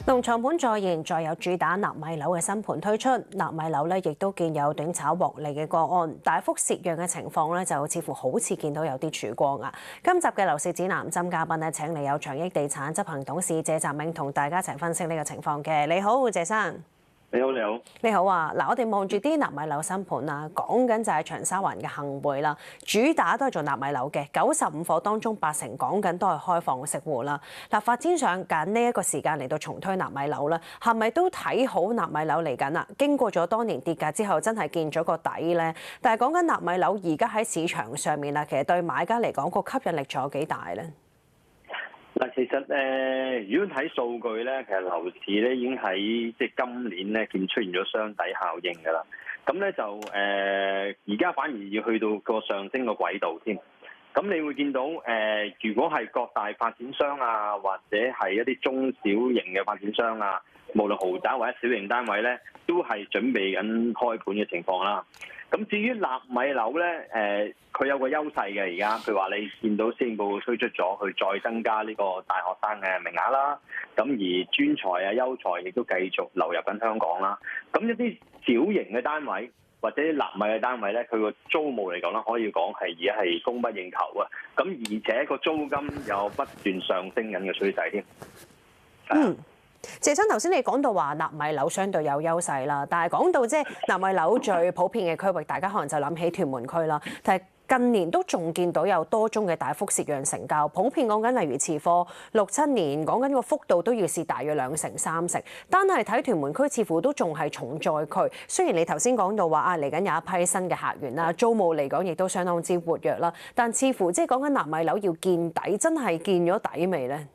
農場盤再現，再有主打納米樓嘅新盤推出，納米樓咧亦都見有短炒獲利嘅個案，大幅蝕讓嘅情況咧就似乎好似見到有啲曙光啊！今集嘅樓市指南針嘉賓咧請嚟有祥益地產執行董事謝澤銘同大家一齊分析呢個情況嘅。你好，謝生。你好，你好。你好啊！嗱，我哋望住啲納米樓新盤啊，講緊就係長沙灣嘅幸匯啦，主打都係做納米樓嘅，95伙當中80講緊都係開放式戶啦。嗱，發展商揀呢一個時間嚟到重推納米樓啦，係咪都睇好納米樓嚟緊啊？經過咗多年跌價之後，真係見咗個底咧。但係講緊納米樓而家喺市場上面啊，其實對買家嚟講個吸引力仲有幾大咧？嗱，其實如果睇數據咧，其實樓市咧已經喺今年咧見出現咗雙底效應㗎啦。咁咧就而家反而要去到個上升個軌道添。咁你會見到如果係各大發展商啊，或者係一啲中小型嘅發展商啊，無論豪宅或者小型單位咧，都係準備緊開盤嘅情況啦。咁至於納米樓咧，佢有個優勢嘅而家，譬如話你見到施政報告推出咗，去再增加呢個大學生嘅名額啦。咁而專才啊、優才亦都繼續流入緊香港啦。咁一啲小型嘅單位或者納米嘅單位咧，佢個租務嚟講咧，可以講係而家係供不應求啊。咁而且個租金有不斷上升緊嘅趨勢添。謝生頭先你講到話納米樓相對有優勢啦，但係講到即係納米樓最普遍嘅區域，大家可能就諗起屯門區啦。但係近年都仲見到有多宗嘅大幅蝕讓成交，普遍講緊例如持貨6、7年，講緊個幅度都要蝕大約2成、3成。單係睇屯門區，似乎都仲係重災區。雖然你頭先講到話啊，嚟緊有一批新嘅客源啦，租務嚟講亦都相當之活躍啦，但似乎即係講緊納米樓要見底，真係見咗底未咧？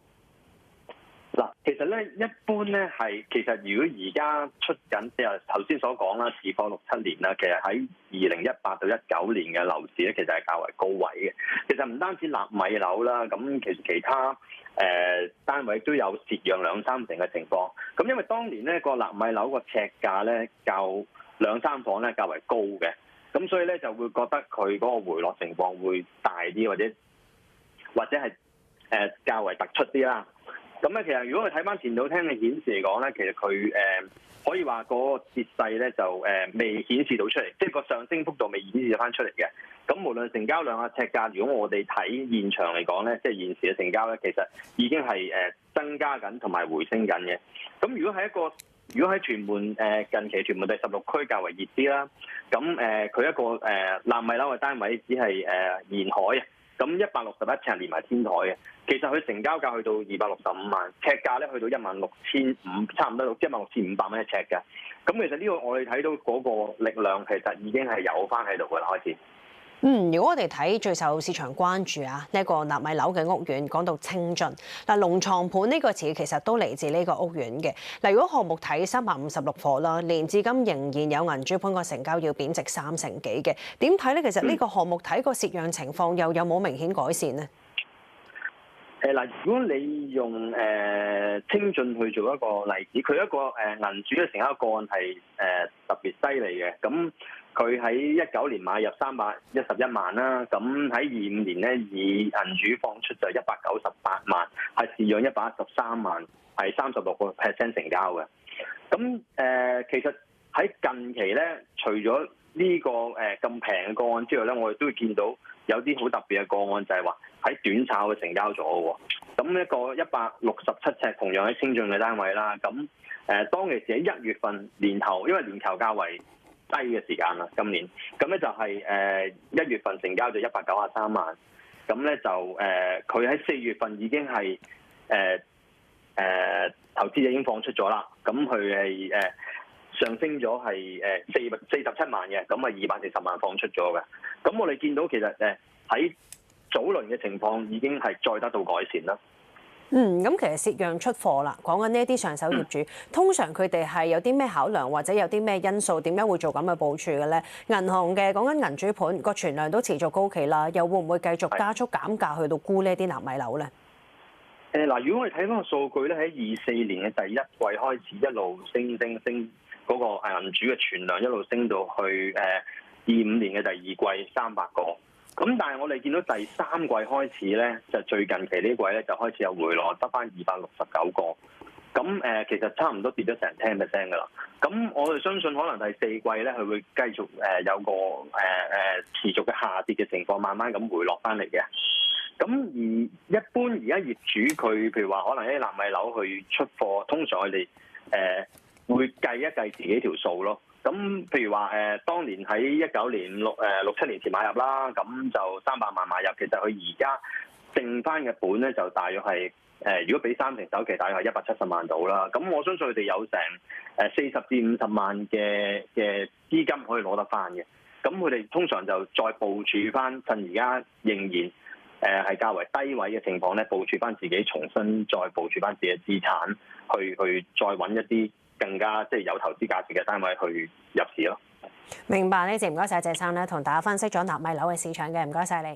嗱，其實咧，一般咧係其實如果而家出緊即係頭先所講啦，持貨6、7年啦，其實喺2018到19年嘅樓市咧，其實係較為高位嘅。其實唔單止納米樓啦，咁其實其他單位都有蝕讓2、3成嘅情況。咁因為當年咧個納米樓個尺價咧較2、3房咧較為高嘅，咁所以咧就會覺得佢嗰個回落情況會大啲，或者係較為突出啲啦。咁咧，其實如果我睇翻前導廳嘅顯示嚟講咧，其實佢可以話嗰個跌勢咧就未顯示到出嚟，即係個上升幅度未顯示翻出嚟嘅。咁無論成交量啊、尺價，如果我哋睇現場嚟講咧，即係現時嘅成交咧，其實已經係增加緊同埋回升緊嘅。咁如果喺屯門近期屯門第16區較為熱啲啦，咁佢一個納米樓嘅單位只係沿海啊。咁161尺連埋天台嘅，其實佢成交價去到265萬，尺價咧去到16500，差唔多16500蚊一尺嘅。咁其實呢個我哋睇到嗰個力量其實已經係有翻喺度嘅啦，開始。如果我哋睇最受市場關注啊，呢一個納米樓嘅屋苑，講到清進嗱，龍床盤呢個詞其實都嚟自呢個屋苑嘅。嗱，如果項目睇356伙啦，年至今仍然有銀主盤個成交要貶值3成幾嘅，點睇咧？其實呢個項目睇個蝕讓情況又有冇明顯改善呢？嗱，如果你用清進去做一個例子，佢一個銀主嘅成交個案係特別犀利嘅。咁佢喺19年買入311萬啦，咁喺25年咧以銀主放出就198萬，係蝕讓113萬，係36% 成交嘅。咁其實喺近期咧，除咗呢個咁平嘅個案之外咧，我哋都會見到有啲好特別嘅個案，就係話喺短炒嘅成交咗喎。咁一個167尺同樣喺清進嘅單位啦。咁當其時喺1月份年頭，因為年頭較為低嘅時間啦，今年咁咧就係1月份成交咗193萬。咁咧就佢喺4月份已經係投資者已經放出咗啦。咁佢係上升咗係47萬嘅，咁啊240萬放出咗嘅。咁我哋見到其實喺早輪嘅情況已經係再得到改善啦。咁其實蝕讓出貨啦，講緊呢一啲上手業主，通常佢哋係有啲咩考量或者有啲咩因素，點解會做咁嘅部署嘅咧？銀行嘅講緊銀主盤個存量都持續高企啦，又會唔會繼續加速減價去到沽呢啲納米樓咧？嗱，如果我哋睇翻個數據咧，喺24年嘅第一季開始一路升嗰個銀主嘅存量一路升到去25年嘅第二季300個。咁但係我哋見到第三季開始咧，就最近期呢季咧就開始有回落，得翻269個。咁其實差唔多跌咗成10%㗎啦。咁我哋相信可能第四季咧，佢會繼續有個持續嘅下跌嘅情況，慢慢咁回落翻嚟嘅。咁而一般而家業主佢譬如話，可能一啲納米樓去出貨，通常佢哋會計一計自己條數咯。咁譬如話當年喺19年6、7年前買入啦，咁就300萬買入，其實佢而家剩翻嘅本咧就大約係如果俾30首期，大約係170萬到啦。咁我相信佢哋有成40至50萬嘅資金可以攞得翻嘅。咁佢哋通常就再部署翻，趁而家仍然係較為低位嘅情況咧，部署翻自己，重新再部署翻自己嘅資產，去再揾一啲更加即係有投資價值嘅單位去入市咯。明白呢節，唔該晒謝生咧，同大家分析咗納米樓嘅市場嘅，唔該晒你。